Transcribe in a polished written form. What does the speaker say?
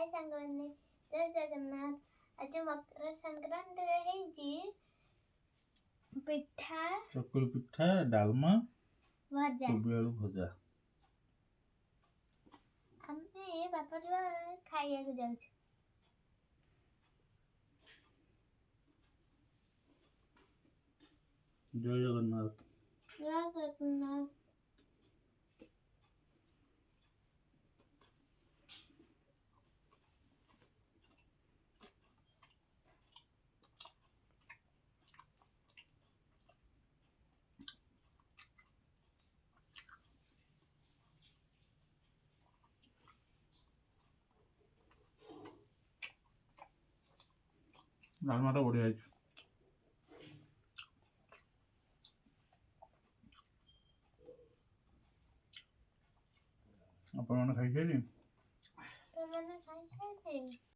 हाय सांगने जय जगन्नाथ आज मकर संक्रांति रही पिठा चकुली पिठा डालमा भजा कोबी आलू भजा आमे बापा जो खाइया को जाउछ जय जगन्नाथ जय जगन्नाथ डालमाटा बढ़िया है। अपन मैंने खाई खेली तो मैंने खाई